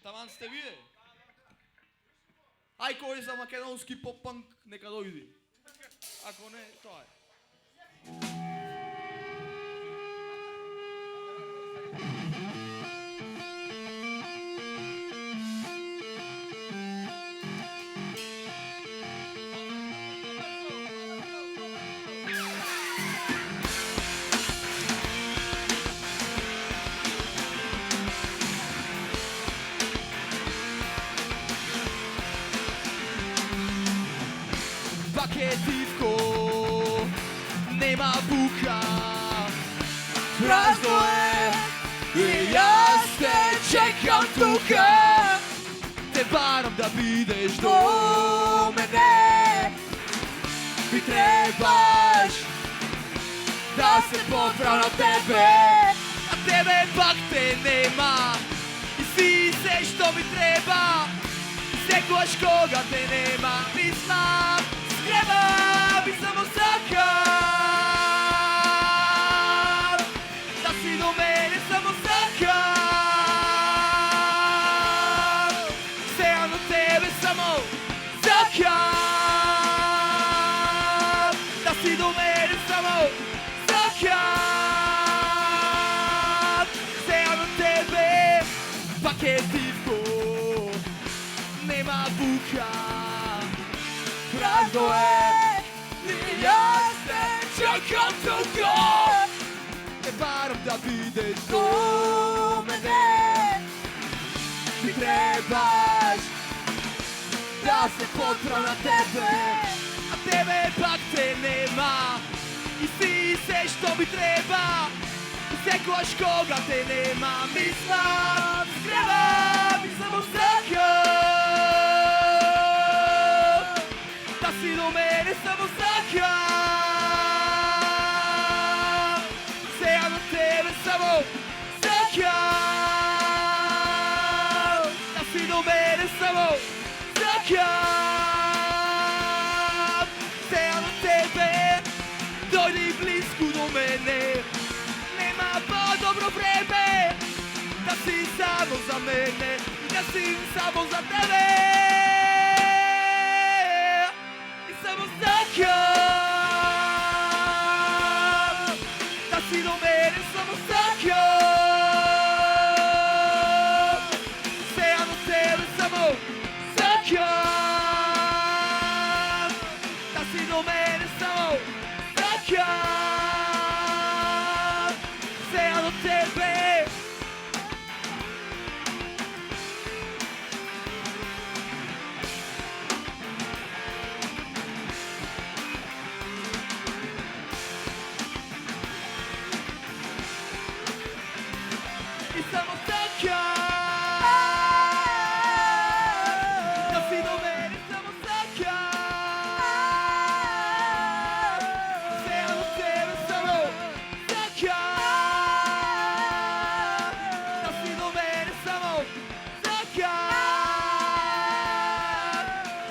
Таман сте вие. Ај кој за македонски поп-панк, нека дојди. Ако не, тоа е. Пакетивко, нема бука, празно е и јас те чекам тука. Те барам да бидеш до мене, ми требаш да се поправ на тебе, а тебе пак те нема и си се што ми треба. Секогаш кога те нема, ми знам, скребам и само сакам да си до мене, само сакам сега на тебе, само сакам да си до мене, само сакам сега на тебе. Пакетивко, нема бука, празно е и јас те чекам тука. Те барам да бидеш до мене, ми требаш да се потрам на тебе, а тебе пак те нема и си се што ми треба. Секогаш кога те нема, ми знам, скребам и само сакам да си до мене, само сакам сега на тебе, само сакам да си до мене, само сакам сега на тебе. Дојди близко до мене, нема по-добро време да си само за мене и да си само за тебе. И само сакам да си до мене, само сакам сега на тебе, само сакам да си до мене, само сакам сега на тебе. И само сакам да си до мене, само сакам сега на тебе, само сакам да си до мене, само сакам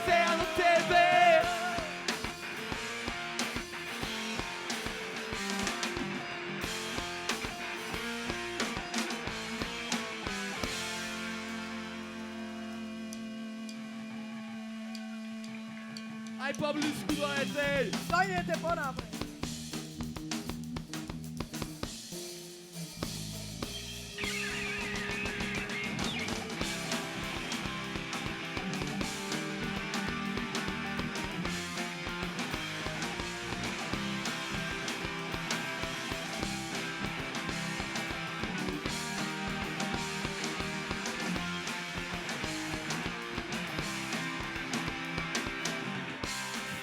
сега на тебе. Ај поблиску дојдете. Дојдете понапред.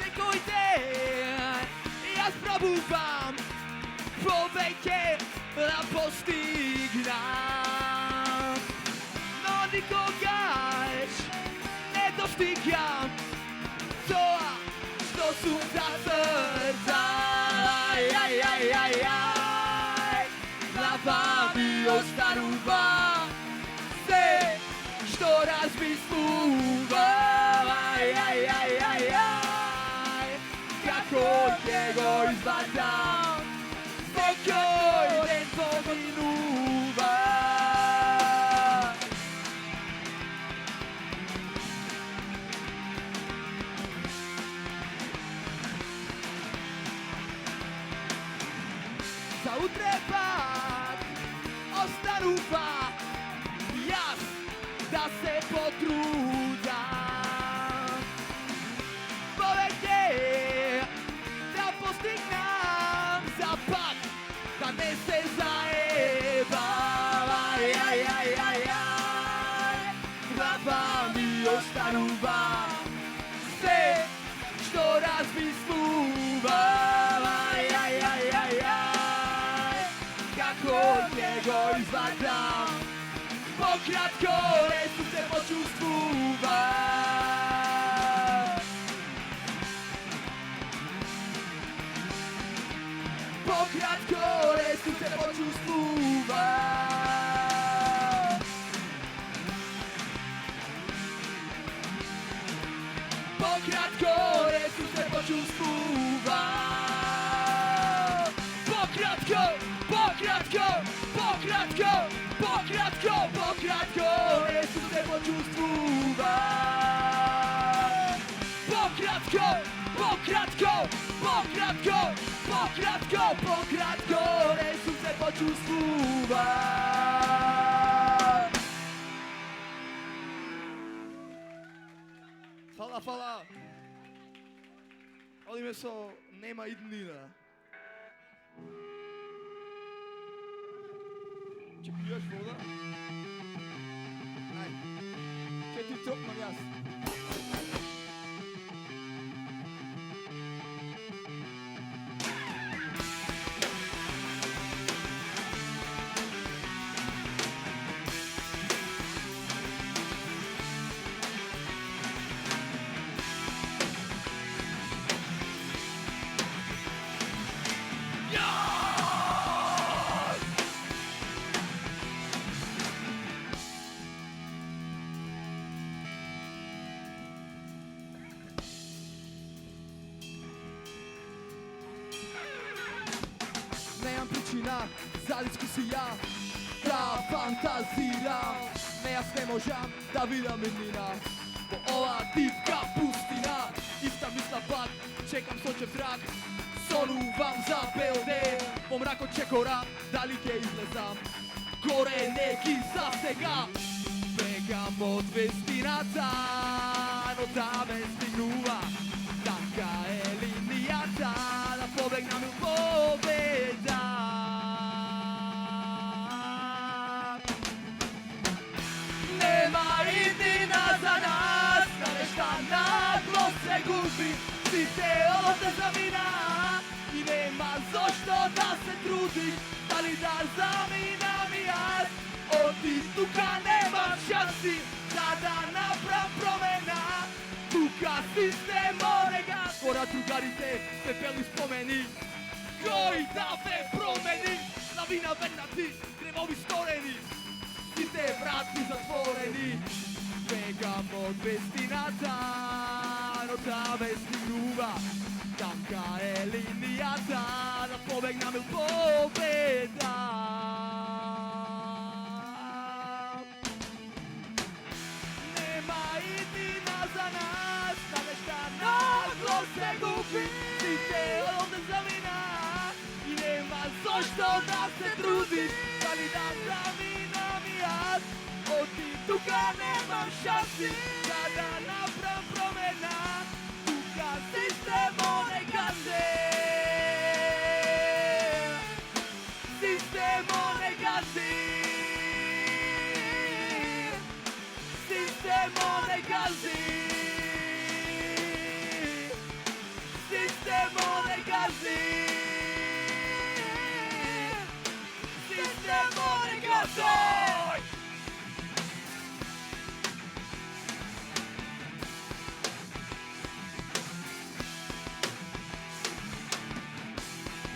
Секој ден јас пробувам повеќе да постигнам, но никогаш не достигам тоа што сум зацртал. Глава ми останува се што размислува. Како ќе го извадам, секој ден поминува. da se potrudam. Povedte, da postignam zapad, da ne se zajebavaj, glava mi ostanu vam, sve što razmisluvam, kako od njego izvadam, pokratko resu se počustvuvam. Pokratko resu se počustvuvam. Pokratko resu se počustvuvam. Pokratko, pokratko, pokratko, pokratko, pokratko resu se počustvuvam. Pokratko, pokratko, pokratko, pokratko, pokratko resu se počustvuvam. Fala. Ali meso nema idnina. Če piješ voda? Aj. Če ti topnem jaz. Nemam pričina za diskusija, da fantaziram. Ne, jaz ne možem, da vidim inina. Bo ova divka pustina, ista misla pad, čekam sočev zrak. Sonuvam za BOD, po mraku čekora, dalike izlezam. Gore neki zasega, begam od vestinata, no da me stignuva. Taka je linijata, da pobegnam u pobeda. Nema idnina za nas, da nešta naglo se gubi, svi te ovdje zamina. I nema zašto da se trudi, da li da zaminam i jaz. Od istuka nemam šansi, da naprav promena. Tuka sistem orega, skora drugarite, pepelni spomeni. Koji da me promeni, lavina verna ti, grevovi storeni. Svi te vrati zatvoreni, begam od vestinata, no da me stignuva. Tanka je linijata, da pobegnam il pobeda. Nema idnina za nas, da nešta naglo se gubi, svi te ovdje zamina. I nema zašto da se trudi, da li da zaminam i jaz. Od tuka nemam šansi, da naprav promena. Tuka sistem one gaze, sistem one gazi, sistem one gazi, sistem one gazi, sistem one gazi.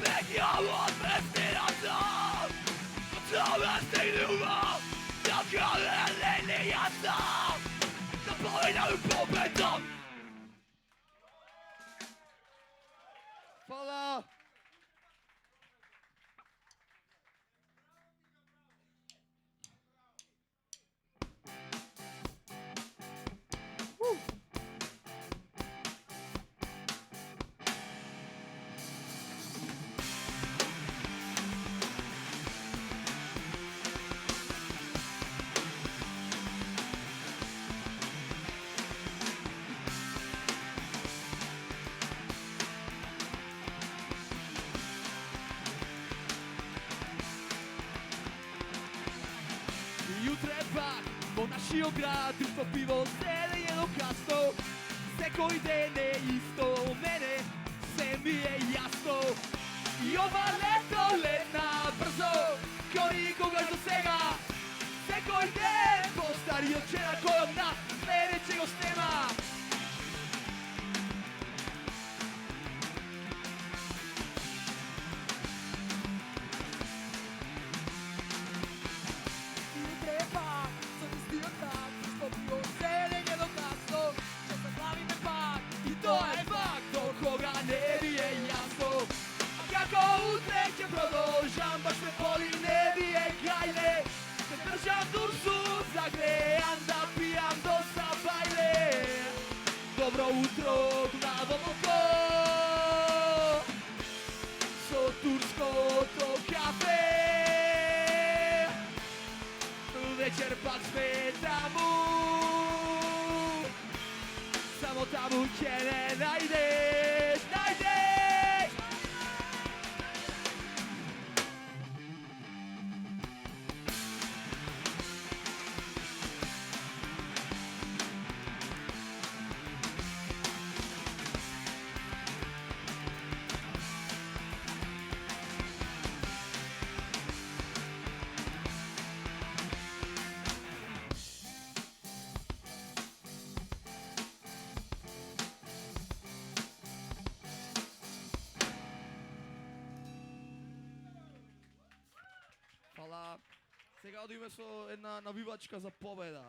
Begiamo od vestinata, da me stignuva. Taka je linijata, da pobegnam u pobeda. Hvala. pak, po našího gradu to pivo celé jedno kasno. Seko ide neisto, mene se mi je jasno. I ova letna brzo, ko nikoga dosega. Seko ide, postario včera kolom nas, sljedećeg snema. To je fakt, do koga ne bije jasno. Kako u trećem prodožam, baš me boli ne bije krajle. Se držam dušu, zagrejan da pijam do sabajle. Dobro utro, gnavo oko, so tursko to kafe. Večer pak smetamu, samo tamo gdje ne najdeš, najdeš. Hvala. Сега одиме со една навивачка за победа.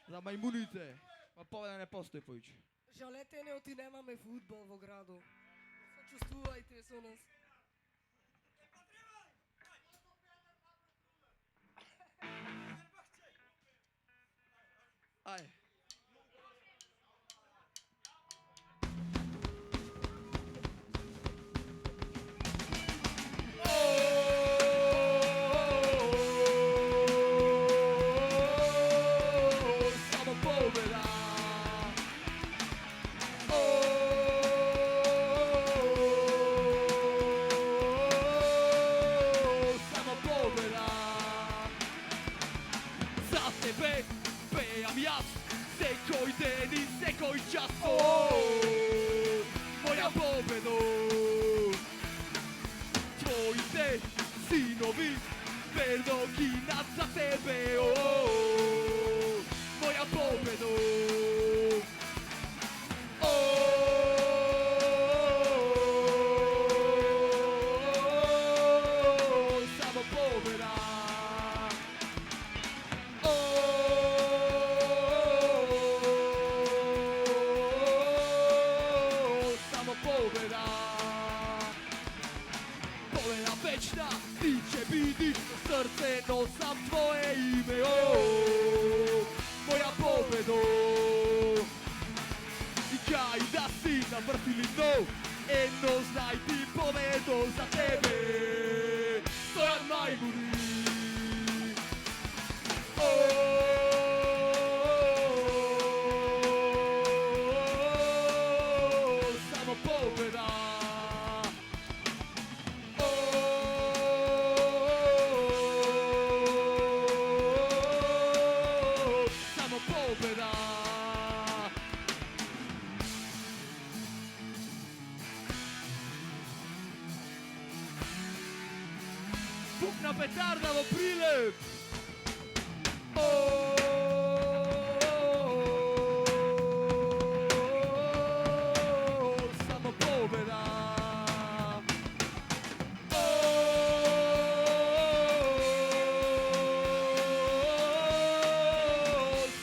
За мајмуните. Ма победа не постои повеќе. Жалете неоти немаме фудбал во градот. Сочувствувајте со нас. Ај. Sekoj den i sekoj čas, moja pobedo. Tvoji te sinovi verno ginat za tebe, moja pobedo. Samo pobeda. Pobeda, pobeda večna, ti će biti srce, nosam tvoje ime, moja pobedo. I kaj da si navrtili dno, eno znaj ti pobedo za tebe, Stojan Majmuni. Pukna petarda v prilep. Samo pobeda.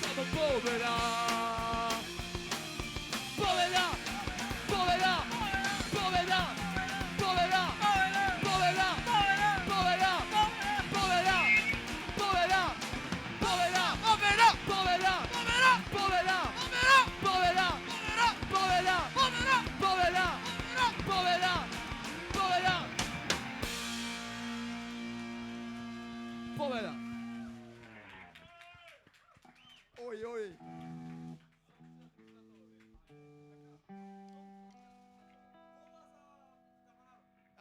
Samo pobeda. Pobeda, pobeda, pobeda, pobeda, pobeda, pobeda, pobeda, pobeda, pobeda, pobeda, pobeda, pobeda, pobeda, pobeda, pobeda, pobeda, pobeda, pobeda. Oj, oj.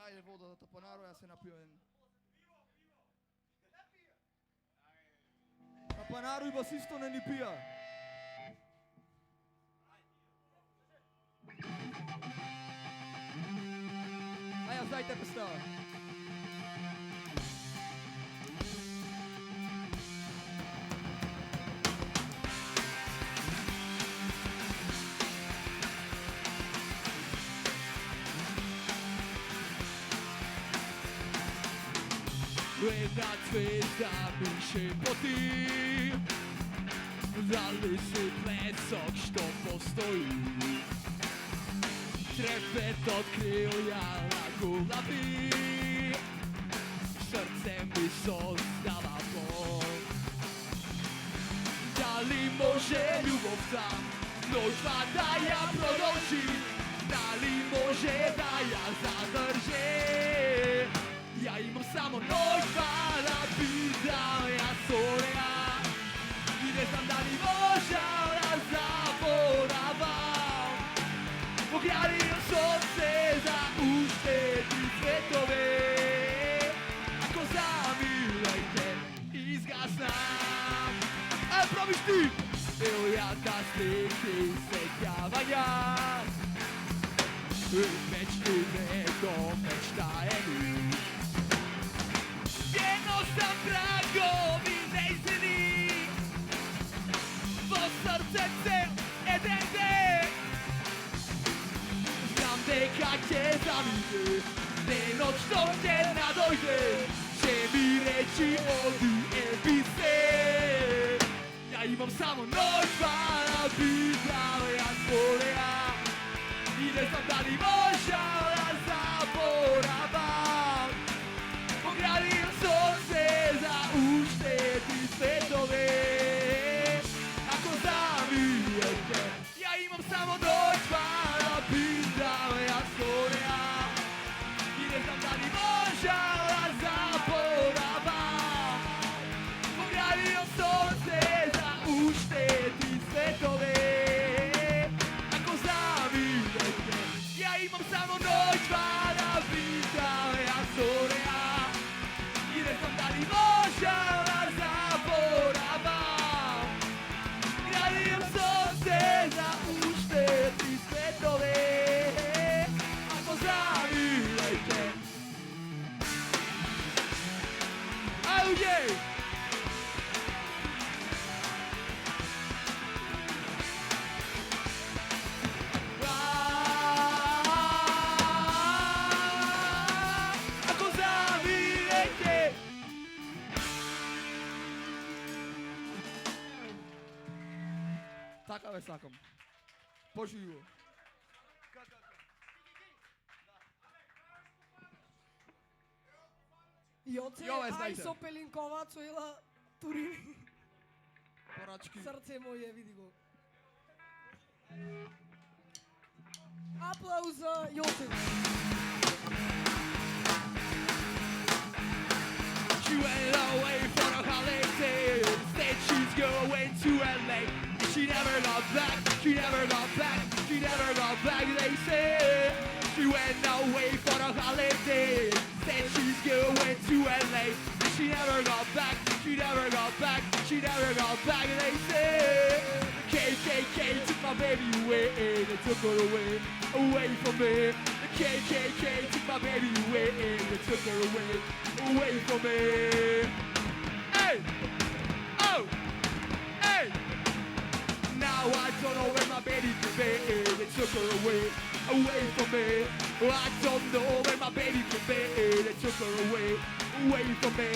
Ajde, voda za Taponaro, ja se napio jedan. Китанаро и басисто не ни пија. Ај, ја знајте песната. Една звезда ми шепоти, дали си плесок што постои. Трепет од крилја на гулави, срце ми создава бол. Дали може љубовта ножва да ја продолжи? Дали може да ја задржи? Ja imam samo noć da pitam ja soleja I ne znam da li možem da zaboravam. Pogradio sonce za ušteti svetove, ako zamilajte izgasnam. A probiš ti? Evo ja da slike izsekavanja, već ti neko mečtaje mi. Sam tragovi neizmjeni, vo srce cel jedan dek. Znam deka će zamite, ne noć što će nadojde, će mi reći odi ebi se. Ja imam samo noć pa da pitam ja svoleja I ne znam da li možem da zaboravam. Pogradio sonce za ušteti svetove, ako zamijete. Ja imam samo noć pa da pitam ja soleja I ne znam da li možem da zaboravam. Pogradio sonce za ušteti svetove, ako zamijete. Ja imam samo noć pa da pitam ja soleja I ne znam da li možem da zaboravam. Gradim sonce za ušteti svetove, ako zamilajte. Oh yeah! Ako zamilajte. Така бе сакам. Поживо. Јоце, Јове, ај знајте. со Пелинковац ела Турини. Порачки. Срце моје, види го. Аплауз за Јоце. She went away for the holidays, said she's going to LA. And she never got back, she never got back, she never got back, they say. She went away for the holidays, said she's going to LA. And she never got back, she never got back, she never got back, they say. The KKK took my baby away, they took her away from me. The KKK took my baby away, they took her away from me. Hey! Oh! Hey! Now I don't know where my baby could be. They took her away from me. I don't know where my baby could be. They took her away from me.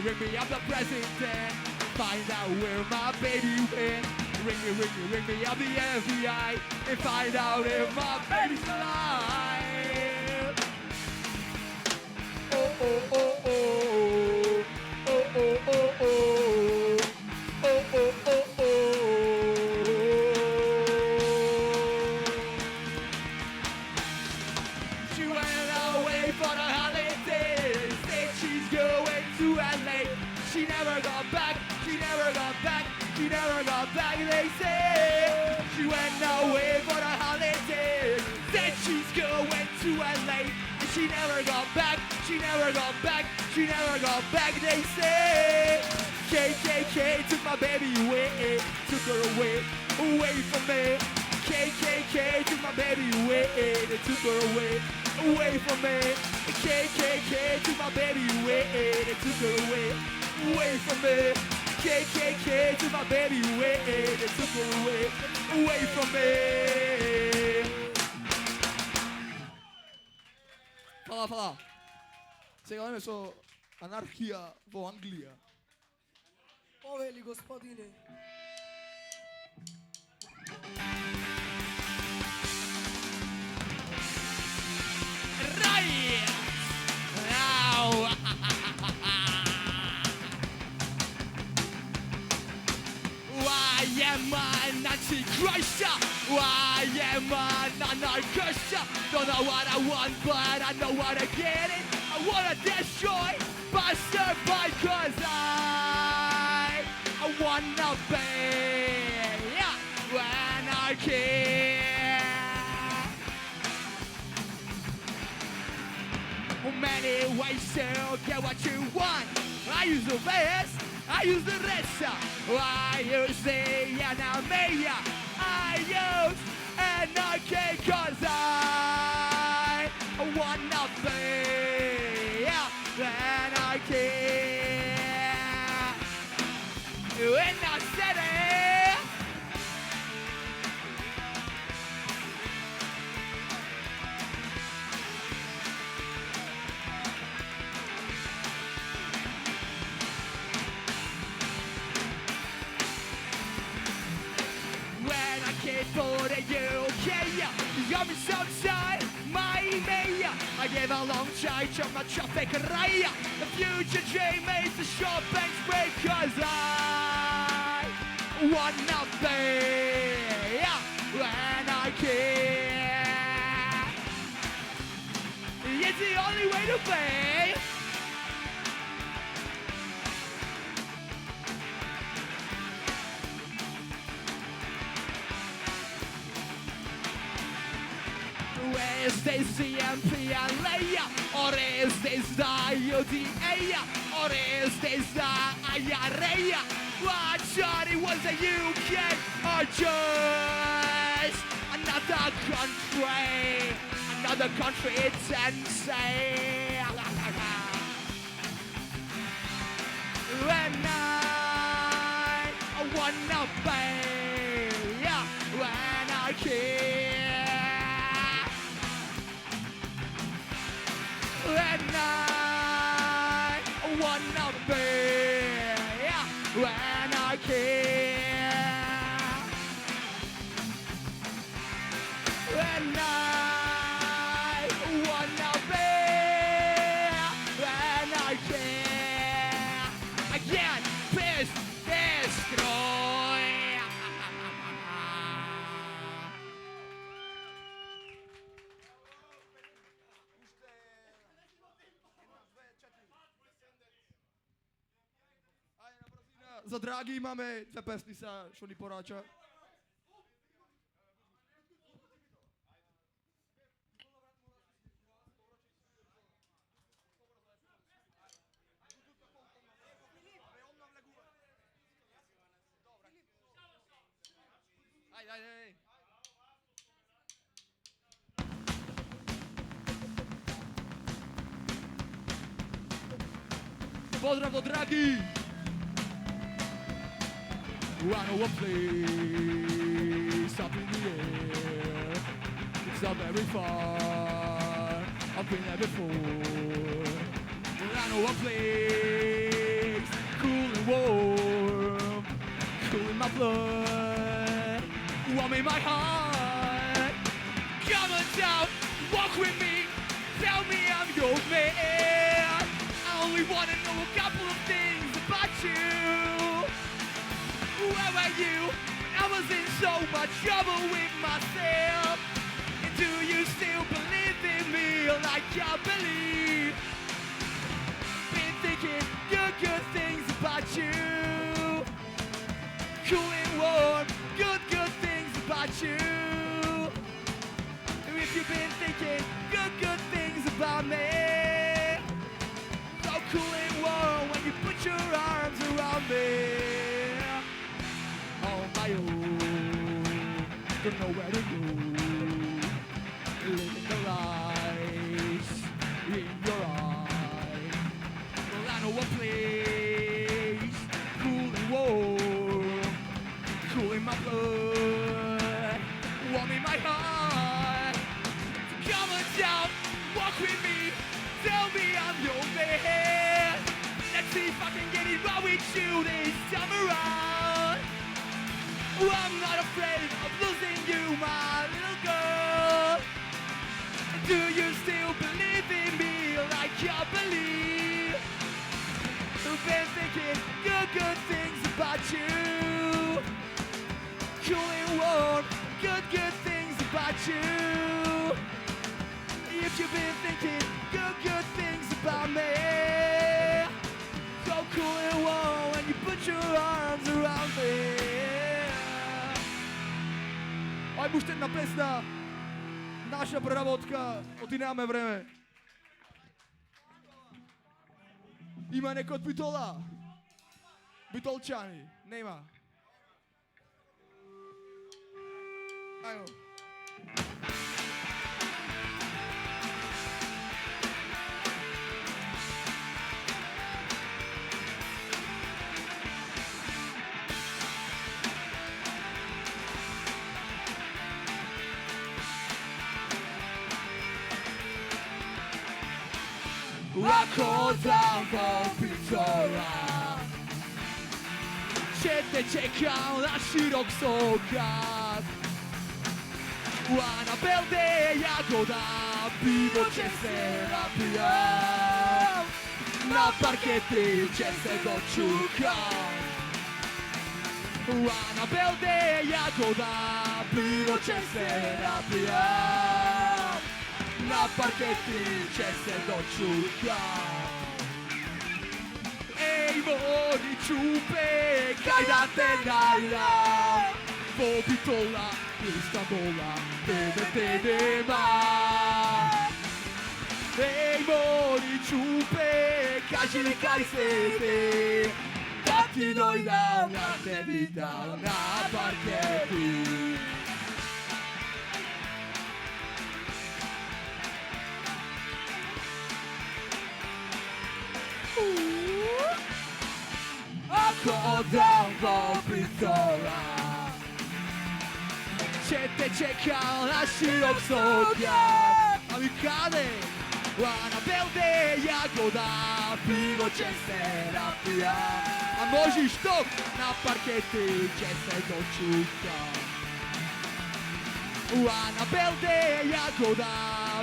Ring me, I'm the president. Find out where my baby went. Ring me, I'm the FBI. And find out if my baby's alive. Oh, oh, oh, oh. Oh, oh, oh, oh. Oh, oh, oh, oh. She went away for the holidays, said she's going to LA. She never got back, she never got back, she never got back, they say. She went away for the holidays, said she's going to LA. And she never got back, she never got back, she never got back, they say. KKK took my baby away, took her away from me. KKK took my baby away, they took her away from me. KKK took my baby away, they took her away from me. KKK took my baby away, they took her away from me. Fala. Сега време со анархија во Англија. Повели, господине. Right! Now! Why am I an antichrist? Why am I an anarchist? Don't know what I want, but I know what I get it. I wanna destroy, but survive, cause I wanna be anarchy. Many ways to get what you want. I use the best, I use the rest. I use the enemy. I use anarchy cause I wanna be anarchy in the city. For the UK, you got me so tight, my me. I gave a long charge of my traffic raya. The future dream is the short bank break, cause I wanna be anarchy. It's the only way to be. Is this the MPLA, or is this the UDA, or is this the IRA? What thought it was the UK, or just another country, it's insane. When I wanna be anarchy. And I wanna be anarchy. And I wanna be anarchy. Again, peace, destroy. Za dragi máme dve pesmice, čo ni poráča. Aj. Pozdrav do dragi! I know a place up in the air. It's not very far. I've been there before. I know a place cool and warm, cool in my blood, warm in my heart. Come on down, walk with me, tell me I'm your man. I only wanna know a couple of things about you. Where were you when I was in so much trouble with myself? And do you still believe in me like I believe? Been thinking good things about you. Cool and warm, good things about you. If you've been thinking good things about me, so cool and warm when you put your arms around me. don't know where to go. Living the lies in your eyes. Well, I know a place, cool and warm, cool in my blood, warm in my heart. So come on down, walk with me, tell me I'm your man. Let's see if I can get it right with you this time around. I'm not afraid of losing you, my little girl. Do you still believe in me like I believe? I've been thinking good things about you. Cool and warm, good things about you. If you've been thinking good things about me, so cool and warm when you put your arms around me. Aj buštetná pesna, naša preravodka, otínáme vreme. Ima neko od Bitola? Bitolčani, nema. Ajmo. Ako tam Bitola, že te čekám na širok sokak. U Anabel de Jagoda, pivo će se napijam. Na parketi će se dočukam. U Anabel de Jagoda, pivo će se napijam. Na parketi će se dočukam. Ej, mori čupe, kaj da te najram. Po Bitola, Istanbula, tebe te nema. Ej, mori čupe, kaži mi kaj se te, da ti dojdam, ja te vidim na parketi. Ako odam do Bitola, će te čekam na širok sokak. A mi kade, u Anabel de Jagoda, pivo će se napijam. A možeš to, na parketi će se dočukam. U Anabel de Jagoda,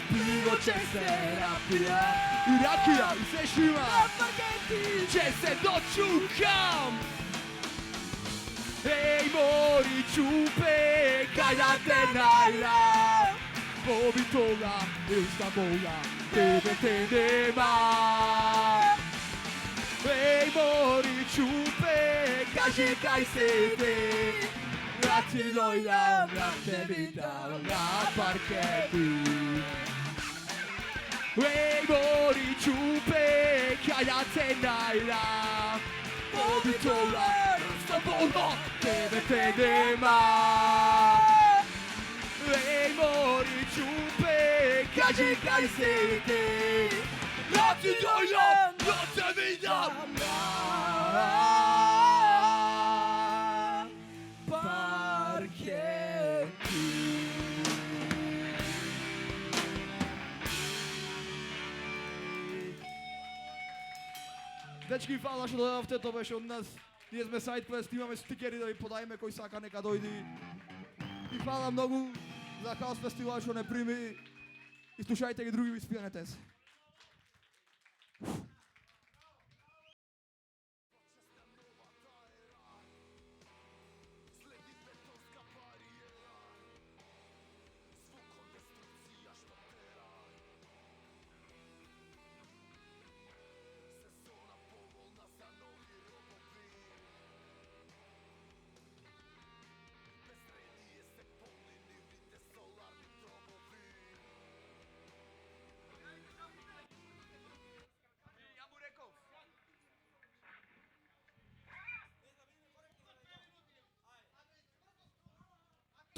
pivo će se napijam. I rakija, i sve šima, na parketi će se dočukam. Ej, mori čupe, kaj da te najram. Po Bitola, Istanbula, tebe te nema. Ej, mori čupe, kaži kaj se te, da ti dojdam, da te vidim na parketi. Ej, mori čupe, kaj da te najram. Po Bitola, Istanbula, tebe te nema. Ej, mori čupe, kaži kaj se te, da ti dojdam, da te vidim na parketi. Dečki, hvala što dojavte, to беше od nas. Ние сме SideQuest, имаме стикери да ви подајме кој сака нека дојди. И хвала многу за Хаос фестивал што не прими. И слушајте ги други испијанете се.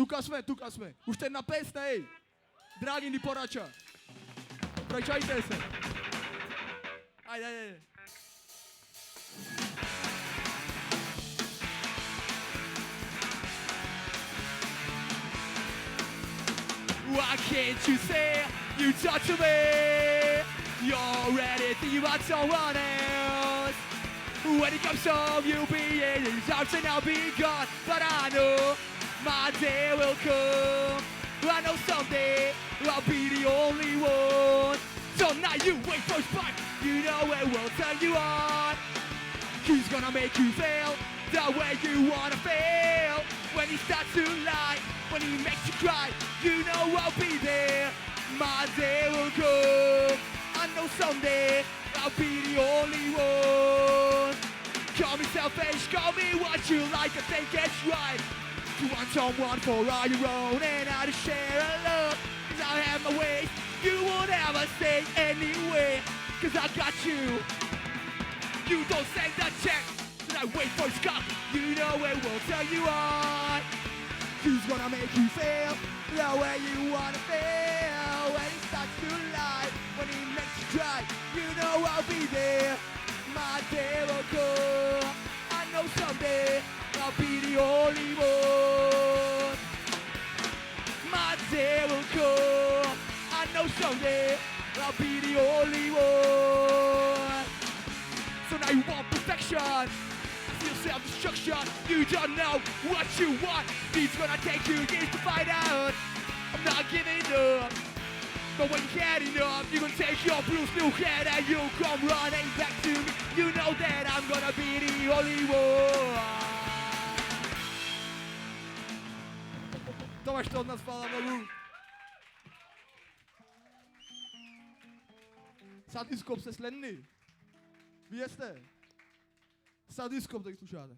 Tuka sme. Už ten na pesnej. Dragi ni porača. Pračajte se. Ajde. Why can't you say you touch me? You're anything about someone else. When it comes home, you'll be in his arms and I'll be gone. But I know my day will come. I know someday I'll be the only one. So now you wait for his spark. You know it will turn you on. He's gonna make you feel the way you wanna feel. When he starts to lie, when he makes you cry, you know I'll be there. My day will come. I know someday I'll be the only one. Call me selfish, call me what you like, I think it's right. You want someone for all your own and how to share a love. Cause I have my ways, you won't ever say anyway. Cause I got you. You don't send the check, then I wait for his cock. You know it will tell you on. He's gonna make you feel the way you wanna feel. When he starts to lie, when he makes you cry, you know I'll be there. My day will come. I know someday I'll be the only one. My day will come. I know someday I'll be the only one. So now you want perfection. I feel self-destruction. You don't know what you want. It's gonna take you years to find out. I'm not giving up. But when you get enough, you're gonna take your bruised new head and you'll come running back to me. You know that I'm gonna be the only one. Tomáš to od nás, chvála Bohu. Sadiscop se slenny. Wie jste? Sadiscop, tak slušáte.